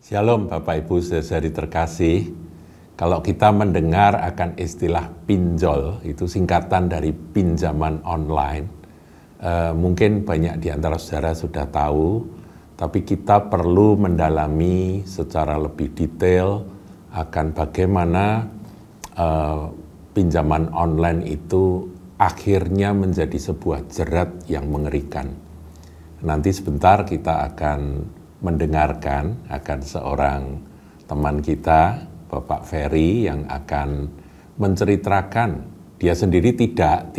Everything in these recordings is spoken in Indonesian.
Shalom Bapak Ibu saudari terkasih. Kalau kita mendengar akan istilah pinjol, itu singkatan dari pinjaman online. Mungkin banyak di antara saudara sudah tahu, tapi kita perlu mendalami secara lebih detail akan bagaimana pinjaman online itu akhirnya menjadi sebuah jerat yang mengerikan. Nanti sebentar kita akan mendengarkan akan seorang teman kita, Bapak Ferry, yang akan menceritakan dia sendiri tidak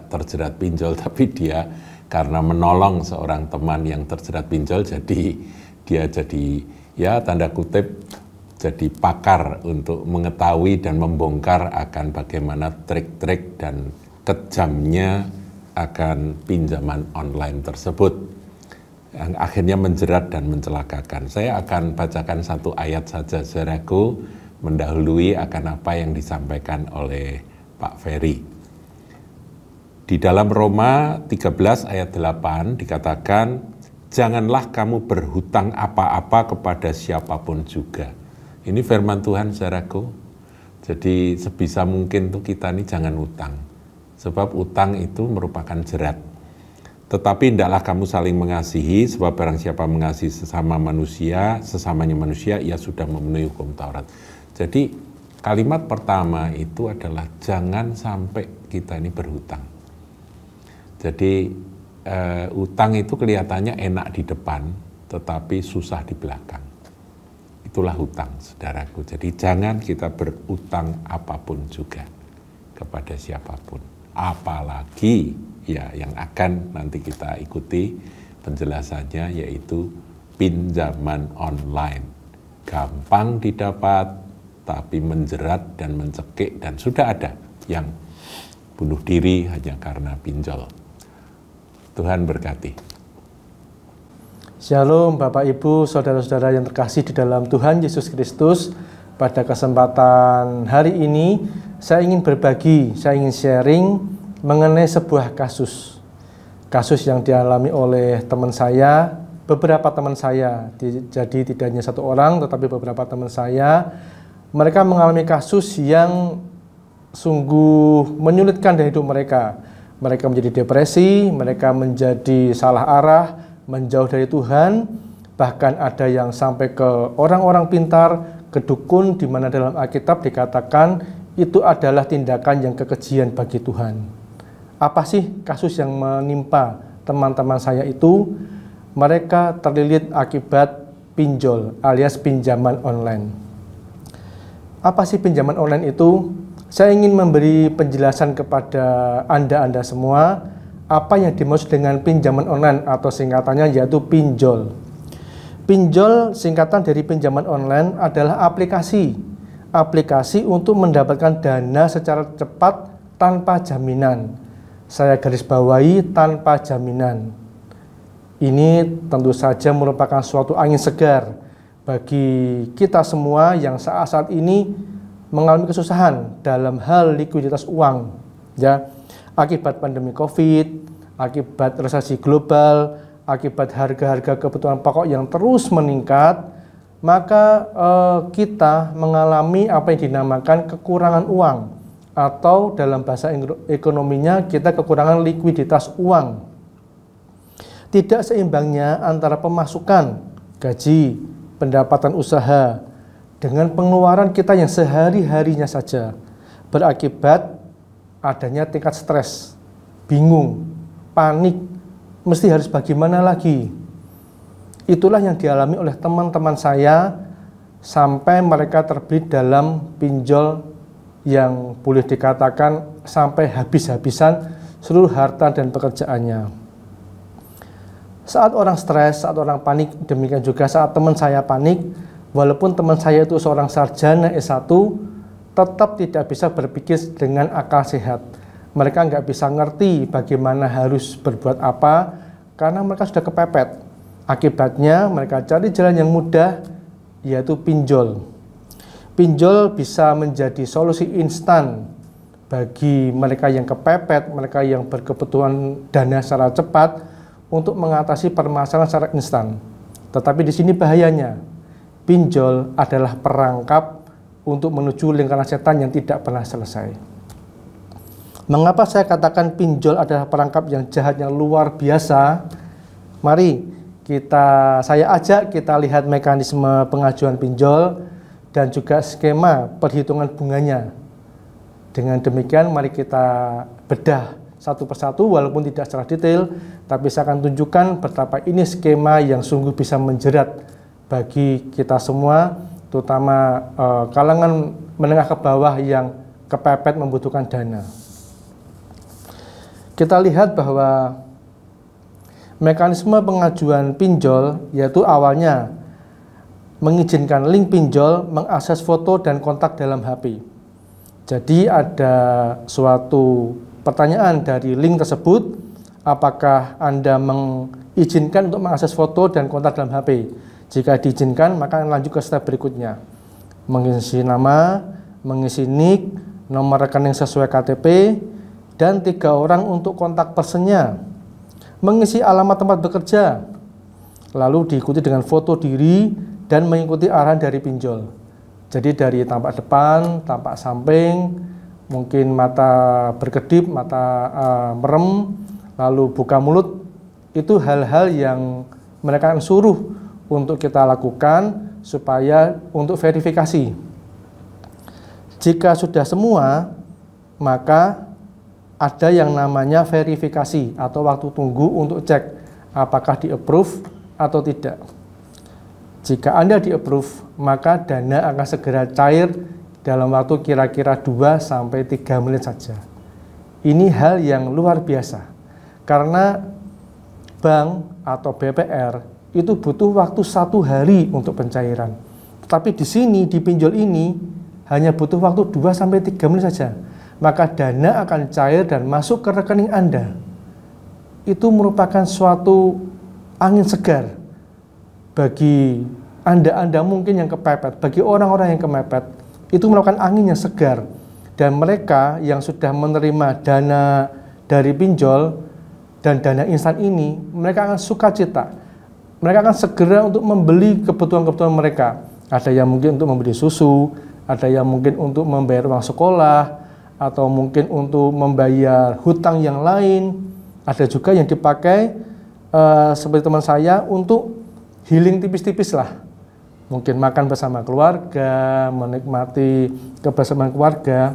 terjerat pinjol, tapi dia karena menolong seorang teman yang terjerat pinjol, jadi dia jadi ya tanda kutip jadi pakar untuk mengetahui dan membongkar akan bagaimana trik-trik dan kejamnya akan pinjaman online tersebut yang akhirnya menjerat dan mencelakakan. Saya akan bacakan satu ayat saja, saudaraku, mendahului akan apa yang disampaikan oleh Pak Ferry. Di dalam Roma 13 ayat 8 dikatakan, janganlah kamu berhutang apa-apa kepada siapapun juga. Ini firman Tuhan, saudaraku. Jadi sebisa mungkin tuh kita ini jangan utang. Sebab utang itu merupakan jerat. Tetapi hendaklah kamu saling mengasihi, sebab barang siapa mengasihi sesamanya manusia, ia sudah memenuhi hukum Taurat. Jadi kalimat pertama itu adalah jangan sampai kita ini berhutang. Jadi utang itu kelihatannya enak di depan, tetapi susah di belakang. Itulah hutang, saudaraku. Jadi jangan kita berutang apapun juga kepada siapapun. Apalagi ya yang akan nanti kita ikuti penjelasannya, yaitu pinjaman online. Gampang didapat, tapi menjerat dan mencekik, dan sudah ada yang bunuh diri hanya karena pinjol. Tuhan berkati. Shalom Bapak Ibu, saudara-saudara yang terkasih di dalam Tuhan Yesus Kristus. Pada kesempatan hari ini, saya ingin berbagi, saya ingin sharing mengenai sebuah kasus yang dialami oleh teman saya, beberapa teman saya. Jadi tidak hanya satu orang, tetapi beberapa teman saya. Mereka mengalami kasus yang sungguh menyulitkan dari hidup mereka. Mereka menjadi depresi, mereka menjadi salah arah, menjauh dari Tuhan. Bahkan ada yang sampai ke orang-orang pintar, ke dukun, di mana dalam Alkitab dikatakan itu adalah tindakan yang kekejian bagi Tuhan. Apa sih kasus yang menimpa teman-teman saya itu? Mereka terlilit akibat pinjol alias pinjaman online. Apa sih pinjaman online itu? Saya ingin memberi penjelasan kepada Anda semua apa yang dimaksud dengan pinjaman online atau singkatannya yaitu pinjol. Pinjol singkatan dari pinjaman online adalah aplikasi untuk mendapatkan dana secara cepat tanpa jaminan. Saya garis bawahi tanpa jaminan. Ini tentu saja merupakan suatu angin segar bagi kita semua yang saat ini mengalami kesusahan dalam hal likuiditas uang, ya, akibat pandemi Covid, akibat resesi global, akibat harga-harga kebutuhan pokok yang terus meningkat, maka kita mengalami apa yang dinamakan kekurangan uang, atau dalam bahasa ekonominya kita kekurangan likuiditas uang. Tidak seimbangnya antara pemasukan, gaji, pendapatan usaha, dengan pengeluaran kita yang sehari-harinya saja, berakibat adanya tingkat stres, bingung, panik, mesti harus bagaimana lagi. Itulah yang dialami oleh teman-teman saya sampai mereka terlilit dalam pinjol yang boleh dikatakan sampai habis-habisan seluruh harta dan pekerjaannya. Saat orang stres, saat orang panik, demikian juga saat teman saya panik, walaupun teman saya itu seorang sarjana S1, tetap tidak bisa berpikir dengan akal sehat. Mereka nggak bisa ngerti bagaimana harus berbuat apa, karena mereka sudah kepepet. Akibatnya mereka cari jalan yang mudah, yaitu pinjol. Pinjol bisa menjadi solusi instan bagi mereka yang kepepet, mereka yang berkebutuhan dana secara cepat untuk mengatasi permasalahan secara instan. Tetapi di sini bahayanya, pinjol adalah perangkap untuk menuju lingkaran setan yang tidak pernah selesai. Mengapa saya katakan pinjol adalah perangkap yang jahat, yang luar biasa? Mari saya ajak kita lihat mekanisme pengajuan pinjol dan juga skema perhitungan bunganya. Dengan demikian mari kita bedah satu persatu walaupun tidak secara detail, tapi saya akan tunjukkan betapa ini skema yang sungguh bisa menjerat bagi kita semua, terutama kalangan menengah ke bawah yang kepepet membutuhkan dana. Kita lihat bahwa mekanisme pengajuan pinjol yaitu awalnya mengizinkan link pinjol mengakses foto dan kontak dalam HP. Jadi ada suatu pertanyaan dari link tersebut, apakah Anda mengizinkan untuk mengakses foto dan kontak dalam HP? Jika diizinkan, maka lanjut ke step berikutnya. Mengisi nama, mengisi nick, nomor rekening sesuai KTP, dan 3 orang untuk kontak personnya. Mengisi alamat tempat bekerja, lalu diikuti dengan foto diri dan mengikuti arahan dari pinjol. Jadi dari tampak depan, tampak samping, mungkin mata berkedip, mata merem, lalu buka mulut, itu hal-hal yang mereka akan suruh untuk kita lakukan supaya untuk verifikasi. Jika sudah semua, maka ada yang namanya verifikasi atau waktu tunggu untuk cek apakah di-approve atau tidak. Jika Anda di-approve, maka dana akan segera cair dalam waktu kira-kira 2-3 menit saja. Ini hal yang luar biasa, karena bank atau BPR itu butuh waktu 1 hari untuk pencairan. Tetapi di sini, di pinjol ini, hanya butuh waktu 2-3 menit saja. Maka dana akan cair dan masuk ke rekening Anda. Itu merupakan suatu angin segar bagi Anda mungkin yang kepepet, bagi orang-orang yang kepepet, itu merupakan angin yang segar. Dan mereka yang sudah menerima dana dari pinjol dan dana instan ini, mereka akan sukacita. Mereka akan segera untuk membeli kebutuhan-kebutuhan mereka. Ada yang mungkin untuk membeli susu, ada yang mungkin untuk membayar uang sekolah, atau mungkin untuk membayar hutang yang lain. Ada juga yang dipakai seperti teman saya untuk healing tipis-tipis lah. Mungkin makan bersama keluarga, menikmati kebersamaan keluarga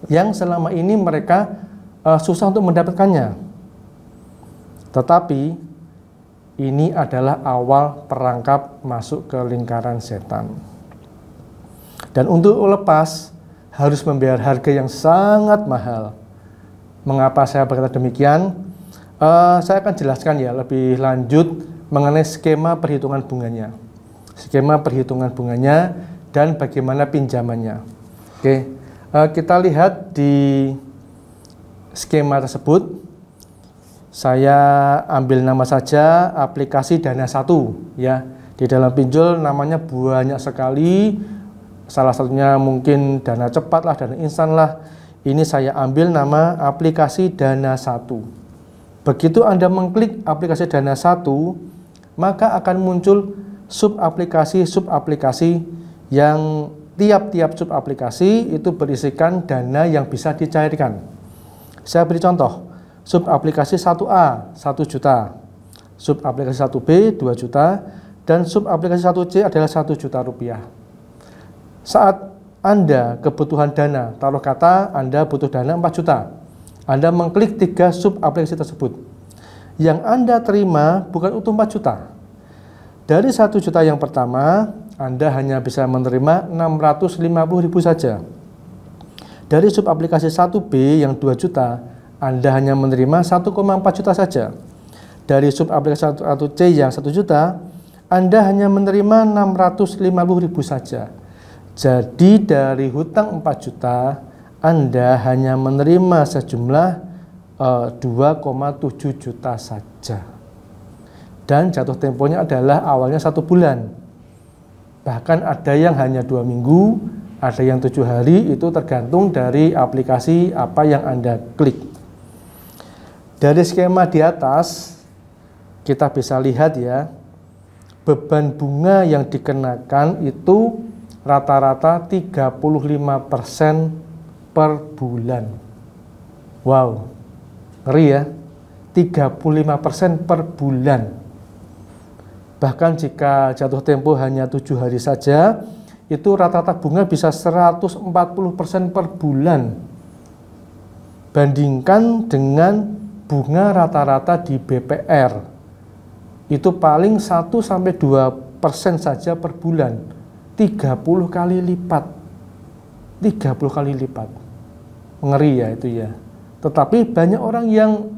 yang selama ini mereka susah untuk mendapatkannya. Tetapi ini adalah awal perangkap masuk ke lingkaran setan. Dan untuk lepas harus membayar harga yang sangat mahal. Mengapa saya berkata demikian? Saya akan jelaskan ya lebih lanjut mengenai skema perhitungan bunganya. Skema perhitungan bunganya dan bagaimana pinjamannya. Oke, kita lihat di skema tersebut. Saya ambil nama saja aplikasi Dana 1 ya. Di dalam pinjol namanya banyak sekali. Salah satunya mungkin dana cepat lah, dana instan lah. Ini saya ambil nama aplikasi Dana 1. Begitu Anda mengklik aplikasi Dana 1, maka akan muncul sub-aplikasi yang tiap-tiap sub-aplikasi itu berisikan dana yang bisa dicairkan. Saya beri contoh, sub-aplikasi 1A 1 juta, sub-aplikasi 1B 2 juta, dan sub-aplikasi 1C adalah 1 juta rupiah. Saat Anda kebutuhan dana, taruh kata Anda butuh dana 4 juta, Anda mengklik 3 sub-aplikasi tersebut. Yang Anda terima bukan utuh 4 juta. Dari 1 juta yang pertama, Anda hanya bisa menerima 650.000 saja. Dari sub-aplikasi 1B yang 2 juta, Anda hanya menerima 1,4 juta saja. Dari sub-aplikasi 1C yang 1 juta, Anda hanya menerima 650.000 saja. Jadi dari hutang 4 juta, Anda hanya menerima sejumlah 2,7 juta saja. Dan jatuh temponya adalah awalnya 1 bulan. Bahkan ada yang hanya 2 minggu, ada yang 7 hari, itu tergantung dari aplikasi apa yang Anda klik. Dari skema di atas, kita bisa lihat ya, beban bunga yang dikenakan itu rata-rata 35% per bulan. Wow, ngeri ya, 35% per bulan. Bahkan jika jatuh tempo hanya 7 hari saja, itu rata-rata bunga bisa 140% per bulan. Bandingkan dengan bunga rata-rata di BPR, itu paling 1-2% saja per bulan, 30 kali lipat. 30 kali lipat. Ngeri ya itu ya. Tetapi banyak orang yang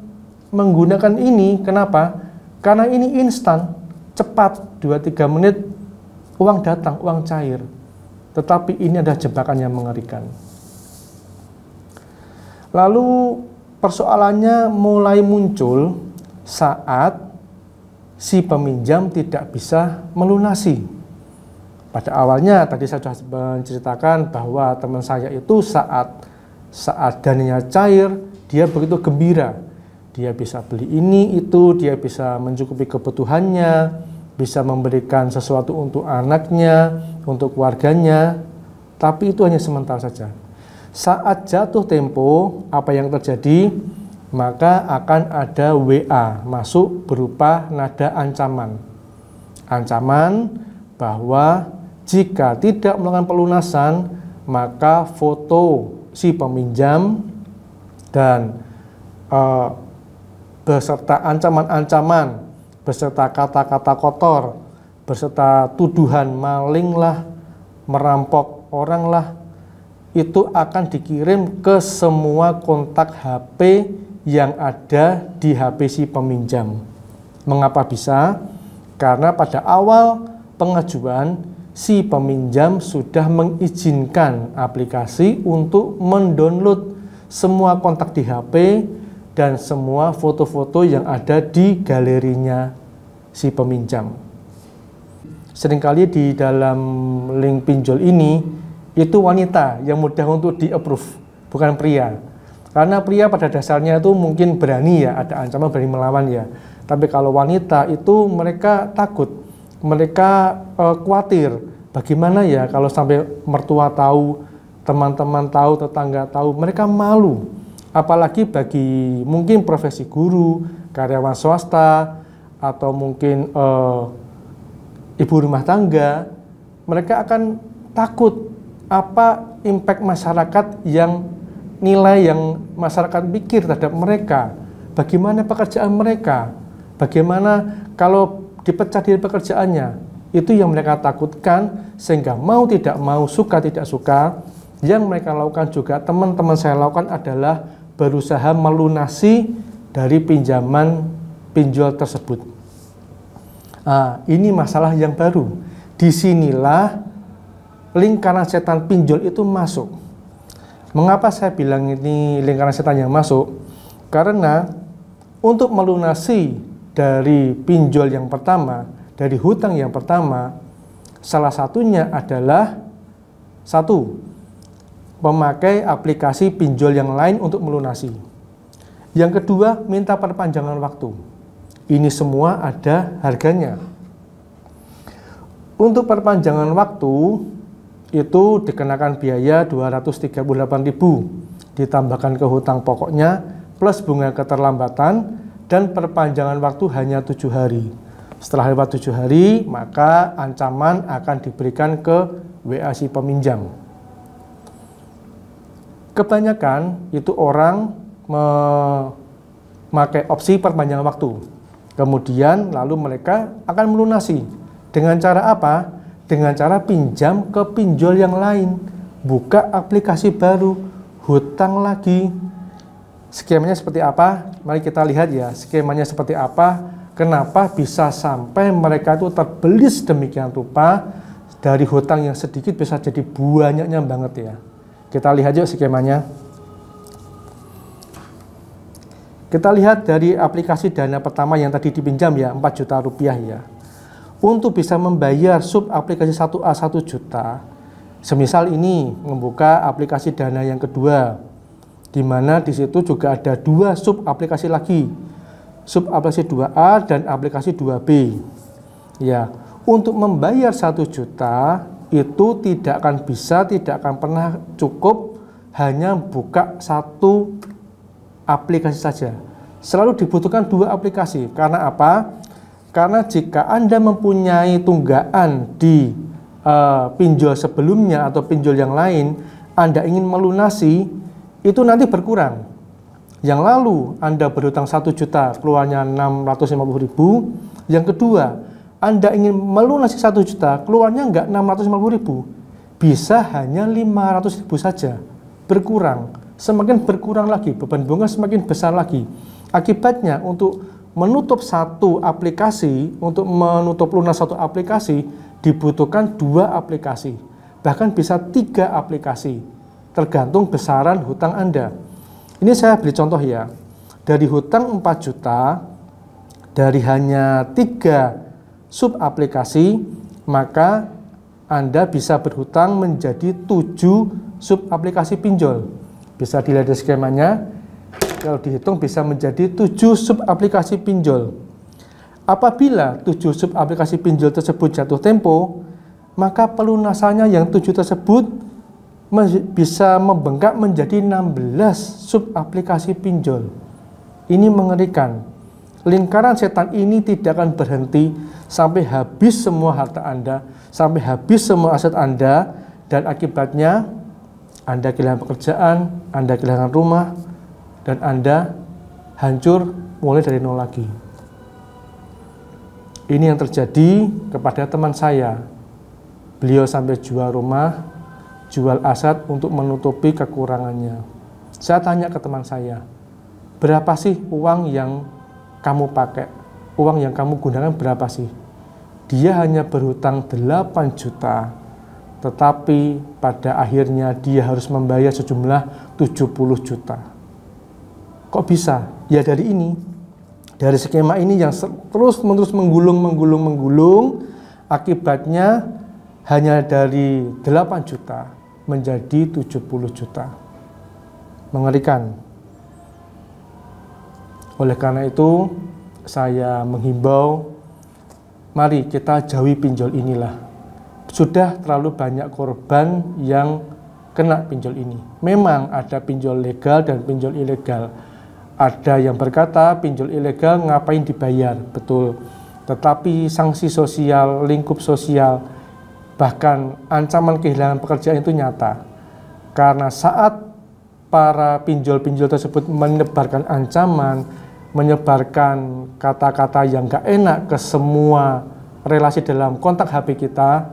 menggunakan ini, kenapa? Karena ini instan, cepat, 2-3 menit, uang datang, uang cair. Tetapi ini adalah jebakan yang mengerikan. Lalu persoalannya mulai muncul saat si peminjam tidak bisa melunasi. Pada awalnya tadi saya sudah menceritakan bahwa teman saya itu saat dananya cair, dia begitu gembira. Dia bisa beli ini, itu, dia bisa mencukupi kebutuhannya, bisa memberikan sesuatu untuk anaknya, untuk keluarganya, tapi itu hanya sementara saja. Saat jatuh tempo, apa yang terjadi? Maka akan ada WA masuk berupa nada ancaman. Ancaman bahwa jika tidak melakukan pelunasan, maka foto si peminjam dan beserta ancaman-ancaman, beserta kata-kata kotor, beserta tuduhan maling lah, merampok orang lah, itu akan dikirim ke semua kontak HP yang ada di HP si peminjam. Mengapa bisa? Karena pada awal pengajuan, si peminjam sudah mengizinkan aplikasi untuk mendownload semua kontak di HP dan semua foto-foto yang ada di galerinya si peminjam. Seringkali di dalam link pinjol ini, itu wanita yang mudah untuk di-approve, bukan pria. Karena pria pada dasarnya itu mungkin berani ya, ada ancaman berani melawan ya. Tapi kalau wanita itu mereka takut, mereka khawatir. Bagaimana ya kalau sampai mertua tahu, teman-teman tahu, tetangga tahu, mereka malu. Apalagi bagi mungkin profesi guru, karyawan swasta, atau mungkin ibu rumah tangga, mereka akan takut apa impact masyarakat yang nilai yang masyarakat pikir terhadap mereka, bagaimana pekerjaan mereka, bagaimana kalau dipecat dari pekerjaannya, itu yang mereka takutkan, sehingga mau tidak mau, suka tidak suka, yang mereka lakukan juga, teman-teman saya lakukan adalah berusaha melunasi dari pinjaman pinjol tersebut. Nah, ini masalah yang baru. Disinilah lingkaran setan pinjol itu masuk. Mengapa saya bilang ini lingkaran setan yang masuk? Karena untuk melunasi dari pinjol yang pertama, dari hutang yang pertama, salah satunya adalah satu, memakai aplikasi pinjol yang lain untuk melunasi. Yang kedua, minta perpanjangan waktu. Ini semua ada harganya. Untuk perpanjangan waktu itu dikenakan biaya 238.000, ditambahkan ke hutang pokoknya plus bunga keterlambatan, dan perpanjangan waktu hanya 7 hari. Setelah lewat 7 hari, maka ancaman akan diberikan ke WA si peminjam. Kebanyakan itu orang memakai opsi perpanjangan waktu. Kemudian lalu mereka akan melunasi. Dengan cara apa? Dengan cara pinjam ke pinjol yang lain. Buka aplikasi baru, hutang lagi. Skemanya seperti apa? Mari kita lihat ya, skemanya seperti apa. Kenapa bisa sampai mereka itu terbelis demikian rupa, dari hutang yang sedikit bisa jadi banyaknya banget ya. Kita lihat yuk skemanya. Kita lihat dari aplikasi dana pertama yang tadi dipinjam ya, 4 juta rupiah ya. Untuk bisa membayar sub aplikasi 1A 1 juta, semisal ini membuka aplikasi dana yang kedua, di mana di situ juga ada 2 sub aplikasi lagi, sub aplikasi 2A dan aplikasi 2B. Ya, untuk membayar 1 juta itu tidak akan pernah cukup hanya buka 1 aplikasi saja. Selalu dibutuhkan 2 aplikasi. Karena apa? Karena jika Anda mempunyai tunggakan di pinjol sebelumnya atau pinjol yang lain, Anda ingin melunasi, itu nanti berkurang. Yang lalu Anda berhutang 1 juta, keluarnya 650.000. Yang kedua, Anda ingin melunasi 1 juta, keluarnya enggak 650.000. Bisa hanya 500.000 saja. Berkurang. Semakin berkurang lagi, beban bunga semakin besar lagi. Akibatnya untuk menutup 1 aplikasi, untuk menutup lunas 1 aplikasi, dibutuhkan 2 aplikasi. Bahkan bisa 3 aplikasi, tergantung besaran hutang Anda. Ini saya beri contoh ya, dari hutang 4 juta, dari hanya 3 sub aplikasi, maka Anda bisa berhutang menjadi 7 sub aplikasi pinjol. Bisa dilihat di skemanya, kalau dihitung bisa menjadi 7 sub aplikasi pinjol. Apabila 7 sub aplikasi pinjol tersebut jatuh tempo, maka pelunasannya yang 7 tersebut bisa membengkak menjadi 16 sub aplikasi pinjol. Ini mengerikan. Lingkaran setan ini tidak akan berhenti sampai habis semua harta Anda, sampai habis semua aset Anda, dan akibatnya Anda kehilangan pekerjaan, Anda kehilangan rumah, dan Anda hancur mulai dari nol lagi. Ini yang terjadi kepada teman saya. Beliau sampai jual rumah, jual aset untuk menutupi kekurangannya. Saya tanya ke teman saya, berapa sih uang yang kamu pakai? Uang yang kamu gunakan berapa sih? Dia hanya berhutang 8 juta. Tetapi pada akhirnya dia harus membayar sejumlah 70 juta. Kok bisa? Ya dari ini. Dari skema ini yang terus-menerus menggulung, akibatnya hanya dari 8 juta menjadi 70 juta. Mengerikan. Oleh karena itu, saya menghimbau, mari kita jauhi pinjol inilah. Sudah terlalu banyak korban yang kena pinjol ini. Memang ada pinjol legal dan pinjol ilegal. Ada yang berkata pinjol ilegal ngapain dibayar, betul. Tetapi sanksi sosial, lingkup sosial, bahkan ancaman kehilangan pekerjaan itu nyata. Karena saat para pinjol-pinjol tersebut menyebarkan ancaman, menyebarkan kata-kata yang gak enak ke semua relasi dalam kontak HP kita,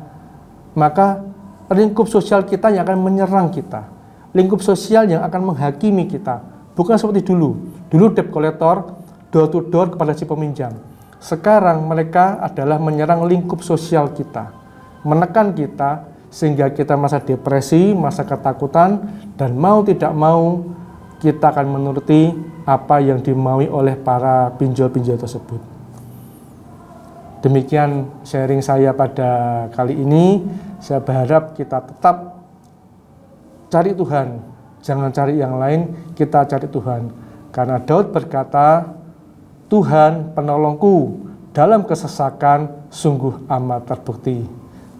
maka lingkup sosial kita yang akan menyerang kita. Lingkup sosial yang akan menghakimi kita. Bukan seperti dulu. Dulu debt collector door to door kepada si peminjam. Sekarang mereka adalah menyerang lingkup sosial kita. Menekan kita sehingga kita masa depresi, masa ketakutan, dan mau tidak mau kita akan menuruti apa yang dimaui oleh para pinjol-pinjol tersebut. Demikian sharing saya pada kali ini. Saya berharap kita tetap cari Tuhan, jangan cari yang lain, kita cari Tuhan. Karena Daud berkata, Tuhan penolongku dalam kesesakan sungguh amat terbukti.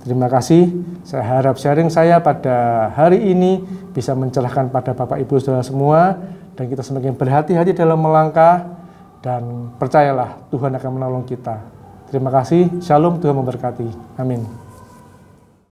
Terima kasih, saya harap sharing saya pada hari ini bisa mencerahkan pada Bapak Ibu Saudara semua, dan kita semakin berhati-hati dalam melangkah, dan percayalah Tuhan akan menolong kita. Terima kasih, Shalom, Tuhan memberkati. Amin.